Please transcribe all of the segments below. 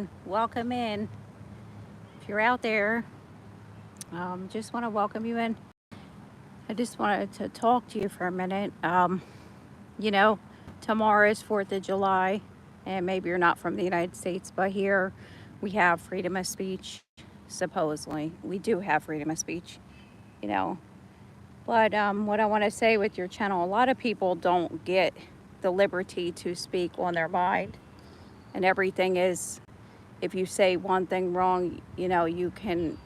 in. Welcome in. If you're out there, just want to welcome you in. I just wanted to talk to you for a minute. You know, Tomorrow is 4th of July, and maybe you're not from the United States, but here we have freedom of speech, supposedly. We do have freedom of speech, you know. But what I want to say with your channel, a lot of people don't get the liberty to speak on their mind, and everything is, if you say one thing wrong, you can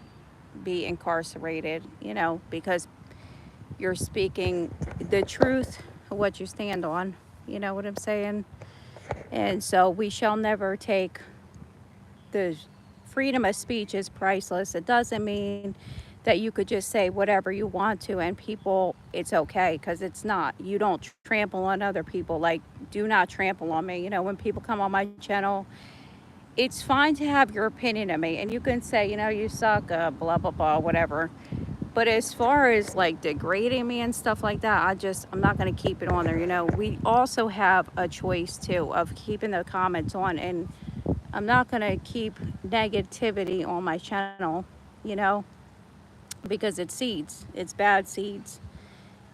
be incarcerated, because you're speaking the truth of what you stand on. You know what I'm saying? And so we shall never take the freedom of speech is priceless. It doesn't mean that you could just say whatever you want to and people, it's okay, because it's not. You don't trample on other people. Like, do not trample on me. When people come on my channel, it's fine to have your opinion of me, and you can say, you suck, blah, blah, blah, whatever. But as far as like degrading me and stuff like that, I'm not going to keep it on there. We also have a choice too of keeping the comments on, and I'm not going to keep negativity on my channel, you know, because it's seeds, it's bad seeds.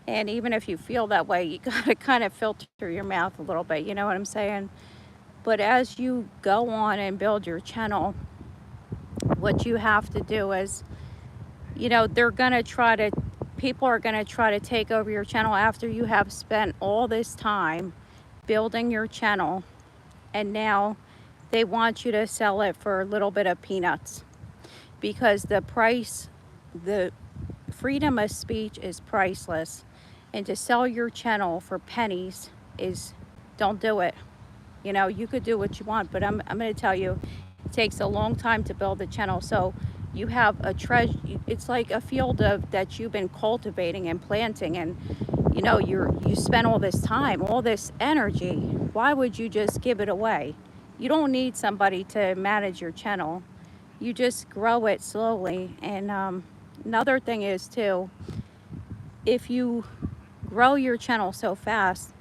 And even if you feel that way, you got to kind of filter your mouth a little bit, you know what I'm saying? But as you go on and build your channel, what you have to do is, people are going to try to take over your channel after you have spent all this time building your channel, and now they want you to sell it for a little bit of peanuts, because the freedom of speech is priceless, and to sell your channel for pennies don't do it. You could do what you want, but I'm going to tell you, it takes a long time to build a channel. So you have a treasure. It's like a field that you've been cultivating and planting, and you spent all this time, all this energy. Why would you just give it away? You don't need somebody to manage your channel. You just grow it slowly. And another thing is too, if you grow your channel so fast,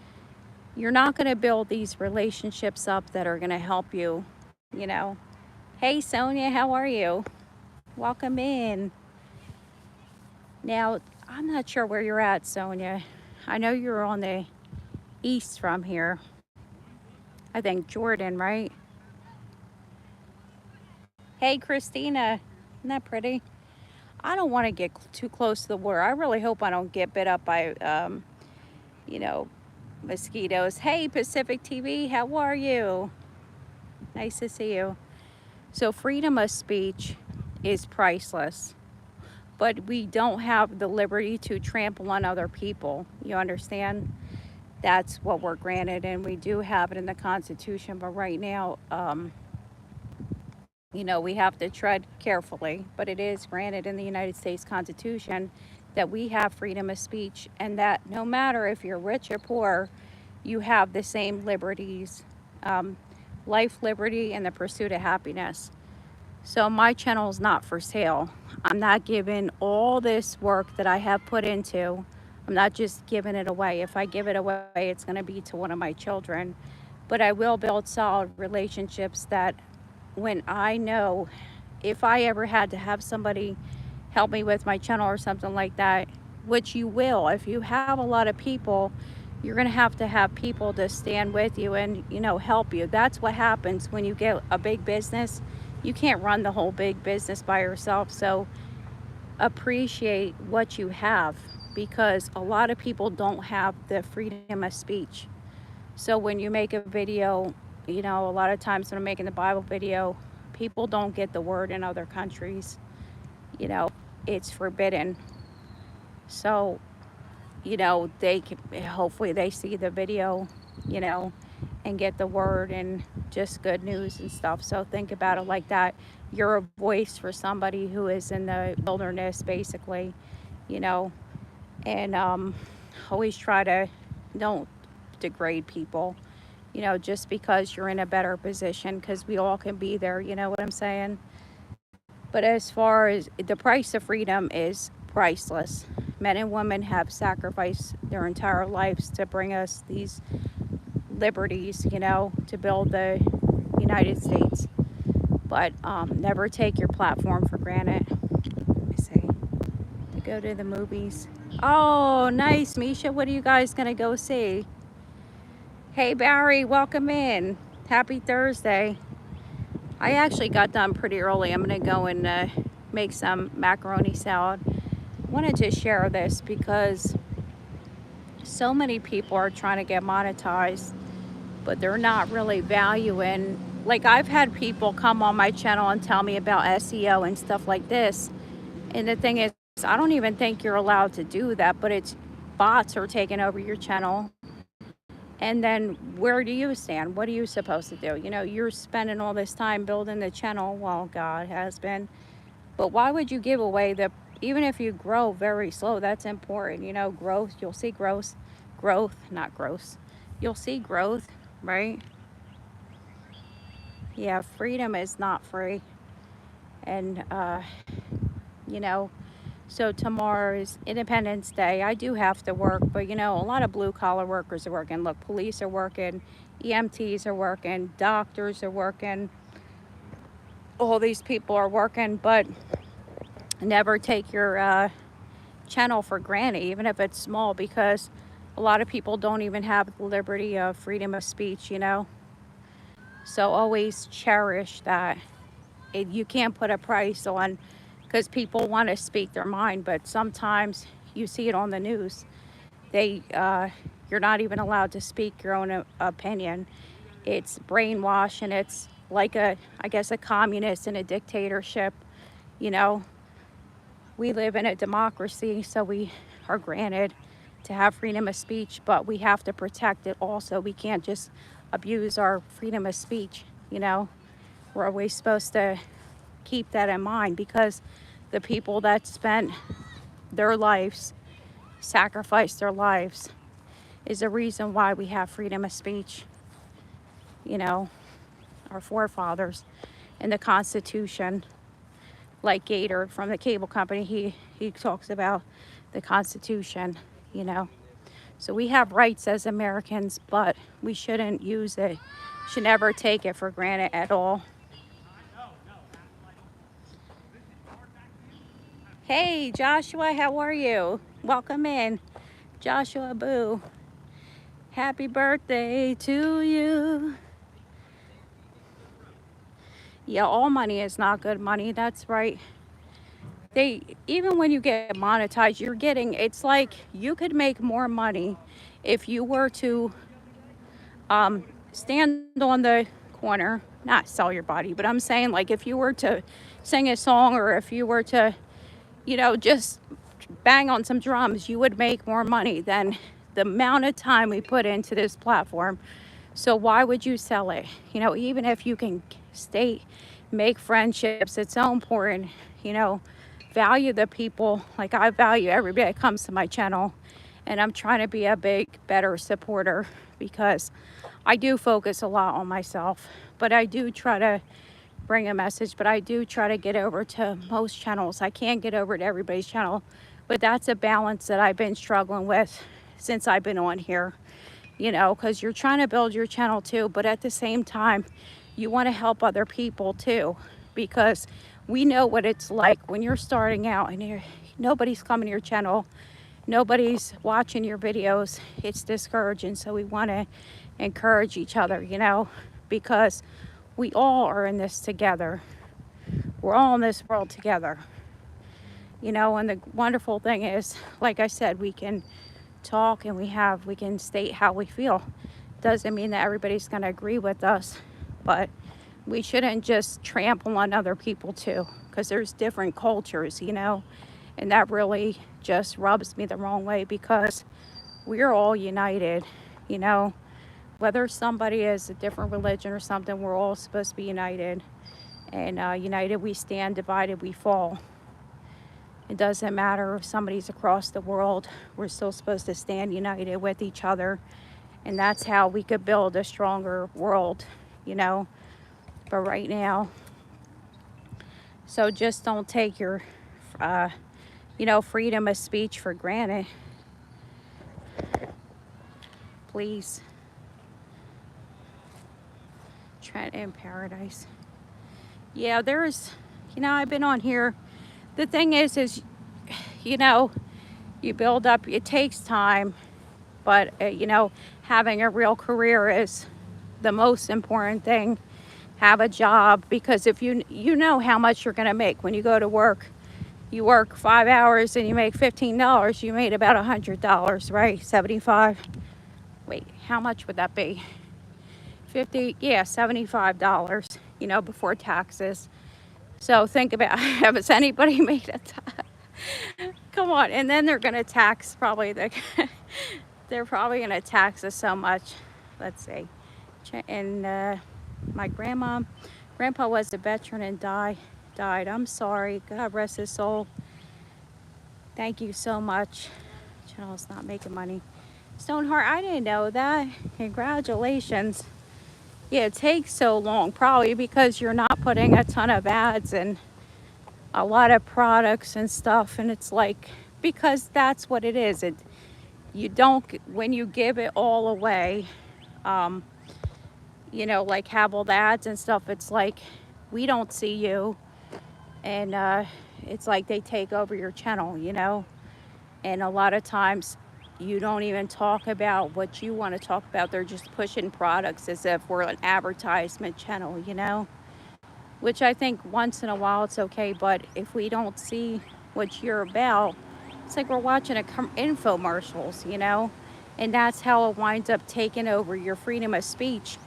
you're not going to build these relationships up that are going to help you. Hey Sonia, how are you? Welcome in. Now, I'm not sure where you're at, Sonia. I know you're on the east from here. I think Jordan, right? Hey Christina, isn't that pretty? I don't want to get too close to the water. I really hope I don't get bit up by you know mosquitoes. Hey Pacific TV, how are you? Nice to see you. So freedom of speech is priceless, but we don't have the liberty to trample on other people. You understand? That's what we're granted, and we do have it in the Constitution. But right now, we have to tread carefully. But it is granted in the United States Constitution that we have freedom of speech, and that no matter if you're rich or poor, you have the same liberties, life, liberty, and the pursuit of happiness. So my channel is not for sale. I'm not giving all this work that I have put into. I'm not just giving it away. If I give it away, it's going to be to one of my children. But I will build solid relationships that when I know, if I ever had to have somebody help me with my channel or something like that, which you will, if you have a lot of people, you're going to have people to stand with you and, help you. That's what happens when you get a big business. You can't run the whole big business by yourself. So appreciate what you have, because a lot of people don't have the freedom of speech. So when you make a video, a lot of times when I'm making the Bible video, people don't get the word in other countries. It's forbidden. So, they can, hopefully they see the video, and get the word and just good news and stuff. So think about it like that. You're a voice for somebody who is in the wilderness, basically, and always try to don't degrade people, just because you're in a better position, because we all can be there, you know what I'm saying? But as far as the price of freedom is priceless. Men and women have sacrificed their entire lives to bring us these liberties, to build the United States. But never take your platform for granted. Let me see. To go to the movies. Oh, nice, Misha. What are you guys gonna go see? Hey, Barry, welcome in. Happy Thursday. I actually got done pretty early. I'm gonna go and make some macaroni salad. Wanted to share this because so many people are trying to get monetized, but they're not really valuing. Like, I've had people come on my channel and tell me about SEO and stuff like this. And the thing is, I don't even think you're allowed to do that, but it's bots are taking over your channel. And then where do you stand? What are you supposed to do? You know, you're spending all this time building the channel. Well, God has been. But why would you give away the, even if you grow very slow, that's important. You know, growth, you'll see growth, not gross. You'll see growth, right? Yeah, freedom is not free. And, you know, so tomorrow is Independence Day. I do have to work, but you know, a lot of blue collar workers are working. Look, police are working, EMTs are working, doctors are working. All these people are working, but never take your channel for granted, even if it's small, because a lot of people don't even have the liberty of freedom of speech, you know? So always cherish that. You can't put a price on, because people want to speak their mind, but sometimes you see it on the news. You're not even allowed to speak your own opinion. It's brainwash, and it's like I guess a communist and a dictatorship. You know, we live in a democracy, so we are granted to have freedom of speech, but we have to protect it also. We can't just abuse our freedom of speech, you know. We're always supposed to keep that in mind, because the people that spent their lives, sacrificed their lives, is the reason why we have freedom of speech. You know, our forefathers and the Constitution, like Gator from the cable company, he talks about the Constitution, you know. So we have rights as Americans, but we shouldn't use it, should never take it for granted at all. Hey, Joshua, how are you? Welcome in. Joshua Boo. Happy birthday to you. Yeah, all money is not good money. That's right. Even when you get monetized, you're getting, it's like you could make more money if you were to stand on the corner, not sell your body, but I'm saying, like, if you were to sing a song, or if you were to, you know, just bang on some drums, you would make more money than the amount of time we put into this platform. So why would you sell it? You know, even if you can make friendships, it's so important, you know, value the people. Like, I value everybody that comes to my channel, and I'm trying to be a better supporter, because I do focus a lot on myself, but I do try to bring a message, but I do try to get over to most channels. I can't get over to everybody's channel, but that's a balance that I've been struggling with since I've been on here, you know, because you're trying to build your channel too, but at the same time, you want to help other people too, because we know what it's like when you're starting out and nobody's coming to your channel, nobody's watching your videos. It's discouraging. So we want to encourage each other, you know, because we all are in this together. We're all in this world together, you know. And the wonderful thing is, like I said, we can talk, and we can state how we feel. Doesn't mean that everybody's going to agree with us, but we shouldn't just trample on other people too, because there's different cultures, you know, and that really just rubs me the wrong way, because we're all united, you know. Whether somebody is a different religion or something, we're all supposed to be united. And united we stand, divided we fall. It doesn't matter if somebody's across the world, we're still supposed to stand united with each other. And that's how we could build a stronger world, you know. But right now, so just don't take your, you know, freedom of speech for granted. Please. Trent in Paradise. Yeah, I've been on here. The thing is, you know, you build up, it takes time, but, having a real career is the most important thing. Have a job, because if you know how much you're going to make when you go to work. You work 5 hours and you make $15. You made about $100, right? 75. Wait, how much would that be? 50, yeah, $75, before taxes. So think about, has anybody made a come on, and then they're going to tax probably they're probably going to tax us so much. Let's see. And my grandpa was a veteran and died. I'm sorry. God rest his soul. Thank you so much. Channel's not making money. Stoneheart, I didn't know that. Congratulations. Yeah, it takes so long, probably because you're not putting a ton of ads and a lot of products and stuff, and it's like, because that's what it is. You don't, when you give it all away, um, like have all the ads and stuff, it's like we don't see you, and it's like they take over your channel. And a lot of times you don't even talk about what you want to talk about. They're just pushing products as if we're an advertisement channel. Which I think once in a while it's okay, but if we don't see what you're about, it's like we're watching infomercials. And that's how it winds up taking over your freedom of speech.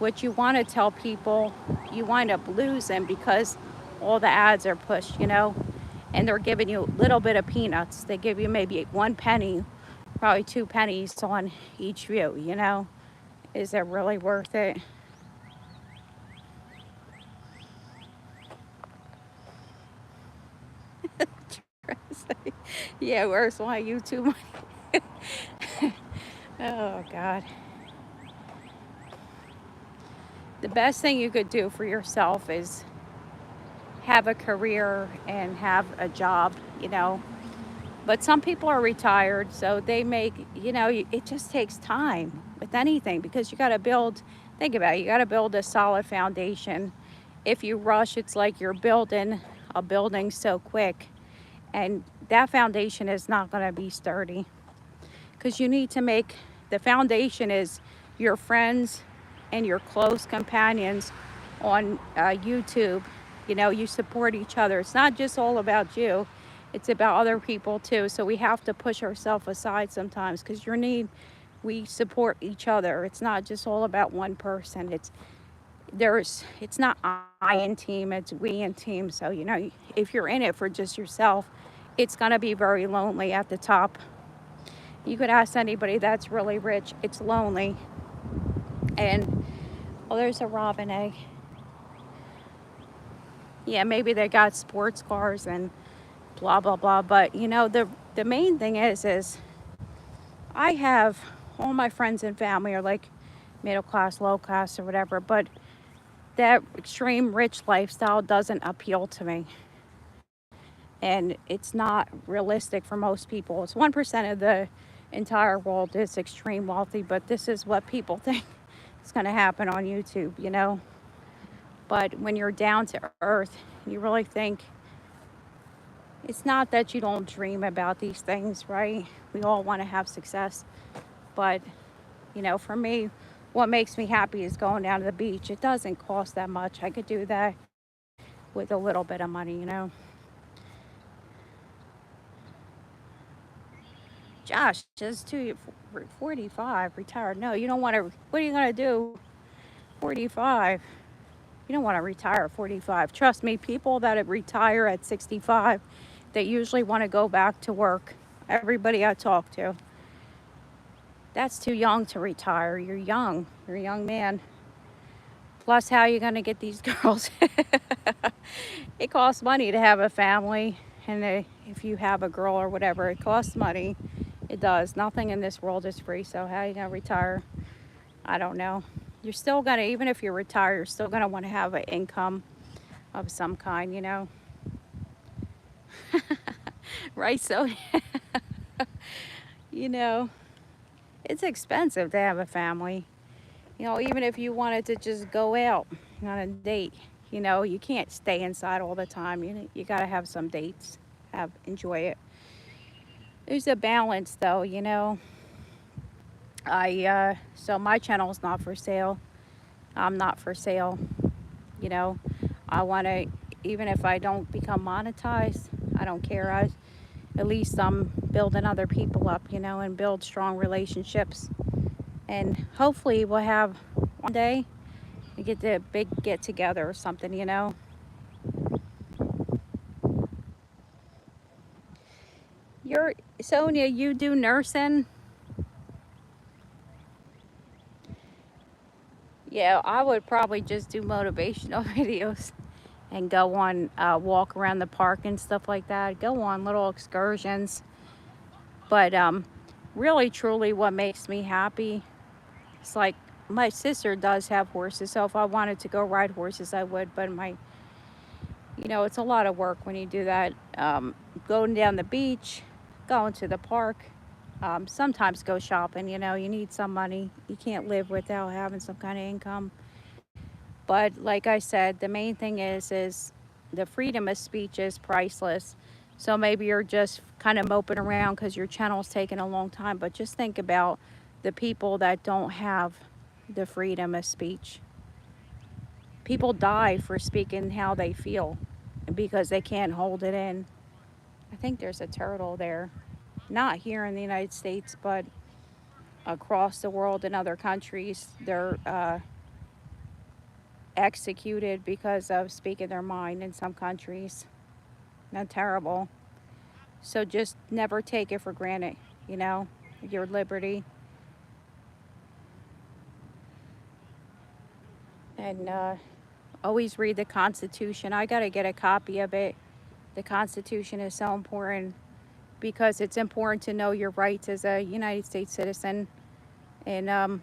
What you want to tell people, you wind up losing because all the ads are pushed. And they're giving you a little bit of peanuts. They give you maybe 1 penny, probably 2 pennies on each view. Is it really worth it? Yeah, where's my YouTube money? Oh, God. The best thing you could do for yourself is have a career and have a job. But some people are retired, so they it just takes time with anything, because you got to think about it, you got to build a solid foundation. If you rush, it's like you're building a building so quick, and that foundation is not going to be sturdy, because you need to make the foundation is your friends and your close companions on YouTube. You support each other. It's not just all about you, it's about other people too. So we have to push ourselves aside sometimes, because we support each other. It's not just all about one person. It's not I in team, it's we in team. So if you're in it for just yourself, it's going to be very lonely at the top. You could ask anybody that's really rich, it's lonely. And oh, there's a robin egg. Yeah, maybe they got sports cars and blah blah blah. But the main thing is I have all my friends and family are like middle class, low class, or whatever. But that extreme rich lifestyle doesn't appeal to me, and it's not realistic for most people. It's 1% of the entire world is extreme wealthy, but this is what people think is going to happen on YouTube. But when you're down to earth, you really think, it's not that you don't dream about these things, right? We all want to have success. But, for me, what makes me happy is going down to the beach. It doesn't cost that much. I could do that with a little bit of money. Josh, just 45, retired. No, you don't want to. What are you going to do 45? You don't want to retire at 45. Trust me, people that retire at 65, they usually want to go back to work. Everybody I talk to. That's too young to retire. You're young. You're a young man. Plus, how are you going to get these girls? It costs money to have a family. And if you have a girl or whatever, it costs money. It does. Nothing in this world is free. So how are you going to retire? I don't know. You're still going to, even if you're retired, you're still going to want to have an income of some kind. Right? So, you know, it's expensive to have a family. Even if you wanted to just go out on a date, You know, you can't stay inside all the time. You got to have some dates, enjoy it. There's a balance though, you know. So my channel's not for sale. I'm not for sale, you know. I want to, even if I don't become monetized, I don't care. At least I'm building other people up, you know, and build strong relationships. And hopefully we'll have one day we get the big get together or something, you know. You're Sonia, you do nursing? Yeah, I would probably just do motivational videos and go on walk around the park and stuff like that. Go on little excursions. But really, truly, what makes me happy, it's like my sister does have horses, so if I wanted to go ride horses, I would. But you know, it's a lot of work when you do that. Going down the beach, going to the park, sometimes go shopping. You know, you need some money. You can't live without having some kind of income. But like I said, the main thing is the freedom of speech is priceless. So maybe you're just kind of moping around because your channel's taking a long time, but just think about the people that don't have the freedom of speech. People die for speaking how they feel because they can't hold it in. I think there's a turtle there, not here in the United States, but across the world in other countries. They're executed because of speaking their mind in some countries. Not terrible. So just never take it for granted, you know, your liberty. And always read the Constitution. I got to get a copy of it. The Constitution is so important because it's important to know your rights as a United States citizen and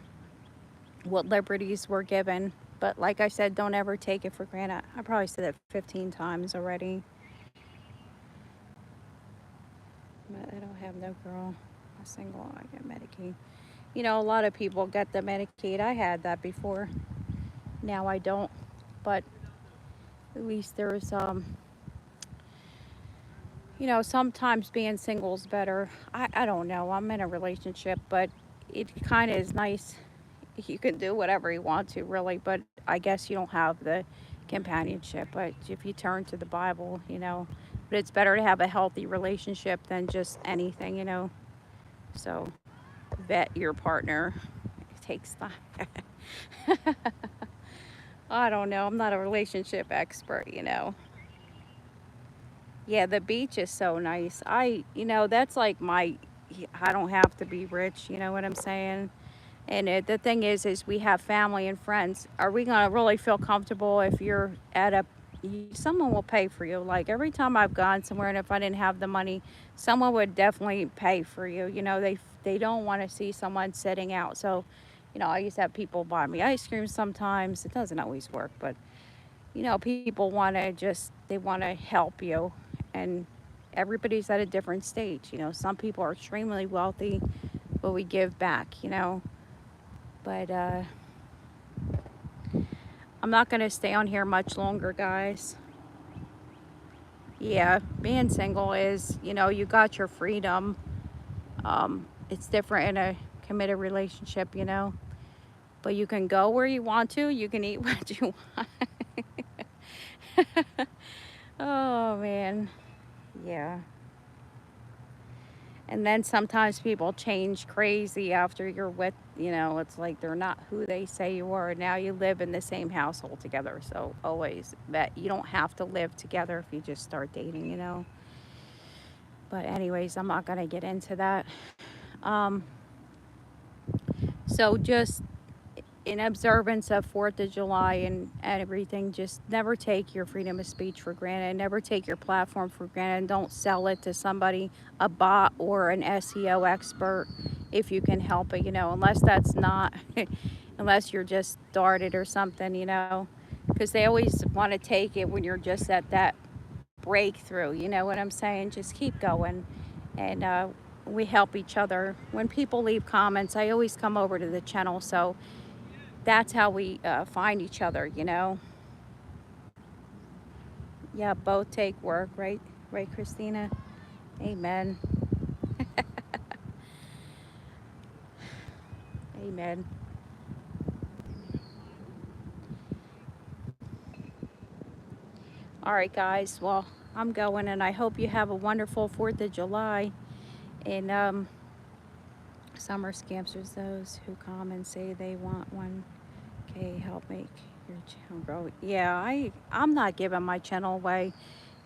what liberties we're given. But like I said, don't ever take it for granted. I probably said it 15 times already. But I don't have no girl. I'm single. I get Medicaid. You know, a lot of people get the Medicaid. I had that before. Now I don't. But at least there's, you know, sometimes being single is better. I don't know. I'm in a relationship, but it kind of is nice. You can do whatever you want to, really. But I guess you don't have the companionship. But if you turn to the Bible, you know, but it's better to have a healthy relationship than just anything, you know. So vet your partner. It takes time. I don't know. I'm not a relationship expert, you know. Yeah, the beach is so nice. You know, that's like I don't have to be rich, you know what I'm saying? And the thing is we have family and friends. Are we going to really feel comfortable if you're at someone will pay for you. Like every time I've gone somewhere and if I didn't have the money, someone would definitely pay for you. You know, they don't want to see someone sitting out. So, you know, I used to have people buy me ice cream sometimes. It doesn't always work, but you know, people want to they want to help you. And everybody's at a different stage. You know, some people are extremely wealthy, but we give back, you know. But I'm not going to stay on here much longer, guys. Yeah, being single is, you know, you got your freedom. It's different in a committed relationship, you know. But you can go where you want to. You can eat what you want. Oh, man. Yeah. And then sometimes people change crazy after you're with, you know, it's like they're not who they say you are. Now you live in the same household together. So always that you don't have to live together if you just start dating, you know. But anyways, I'm not going to get into that. Um, so just in observance of 4th of July and everything, just never take your freedom of speech for granted. Never take your platform for granted. Don't sell it to somebody, a bot or an SEO expert, if you can help it, you know, unless that's not, unless you're just started or something, you know, because they always want to take it when you're just at that breakthrough, you know what I'm saying? Just keep going. And we help each other. When people leave comments, I always come over to the channel. So that's how we find each other, you know. Yeah, both take work, right? Right, Christina? Amen. Amen. All right, guys. Well, I'm going, and I hope you have a wonderful 4th of July. And summer scammers, those who come and say they want one. Okay, help make your channel grow. Yeah, I'm not giving my channel away.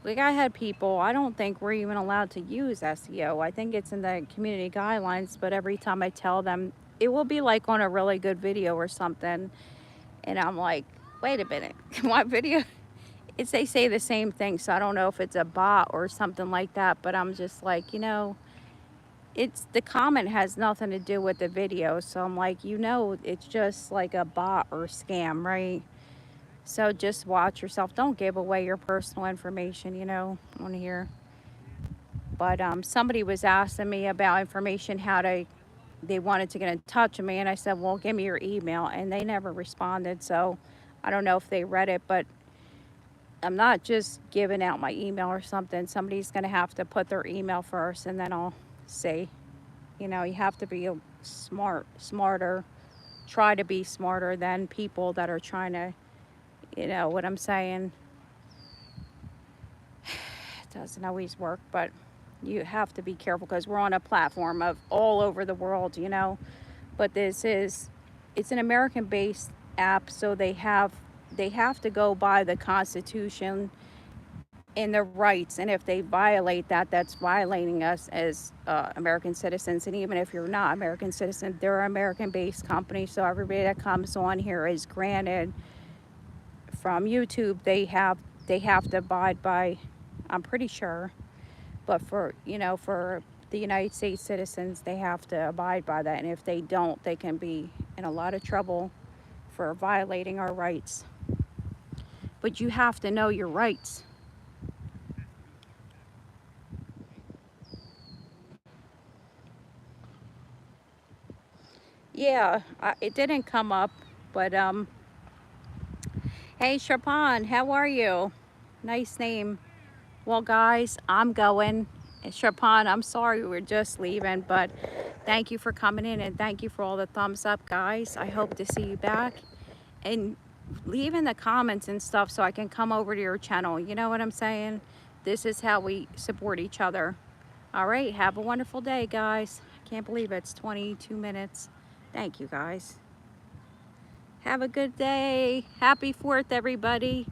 Like, I had people, I don't think we're even allowed to use SEO. I think it's in the community guidelines, but every time I tell them, it will be like on a really good video or something. And I'm like, wait a minute, my video, it's, they say the same thing. So I don't know if it's a bot or something like that, but I'm just like, it's, the comment has nothing to do with the video. So I'm like, it's just like a bot or scam, right? So just watch yourself. Don't give away your personal information, on here. But somebody was asking me about information, they wanted to get in touch with me. And I said, well, give me your email. And they never responded. So I don't know if they read it, but I'm not just giving out my email or something. Somebody's going to have to put their email first, and then I'll say, you have to be smarter, try to be smarter than people that are trying to, what I'm saying. It doesn't always work, but you have to be careful because we're on a platform of all over the world. But it's an American-based app, so they have to go by the Constitution and their rights. And if they violate that, that's violating us as American citizens. And even if you're not American citizen, they're an American-based company, so everybody that comes on here is granted from YouTube. They have to abide by, I'm pretty sure, but for the United States citizens, they have to abide by that. And if they don't, they can be in a lot of trouble for violating our rights. But you have to know your rights. Yeah, it didn't come up, but hey, Shapan, how are you? Nice name. Well, guys, I'm going. And Shapan, I'm sorry we're just leaving, but thank you for coming in, and thank you for all the thumbs up, guys. I hope to see you back. And leave in the comments and stuff so I can come over to your channel. You know what I'm saying? This is how we support each other. All right, have a wonderful day, guys. I can't believe it's 22 minutes. Thank you, guys. Have a good day. Happy 4th, everybody.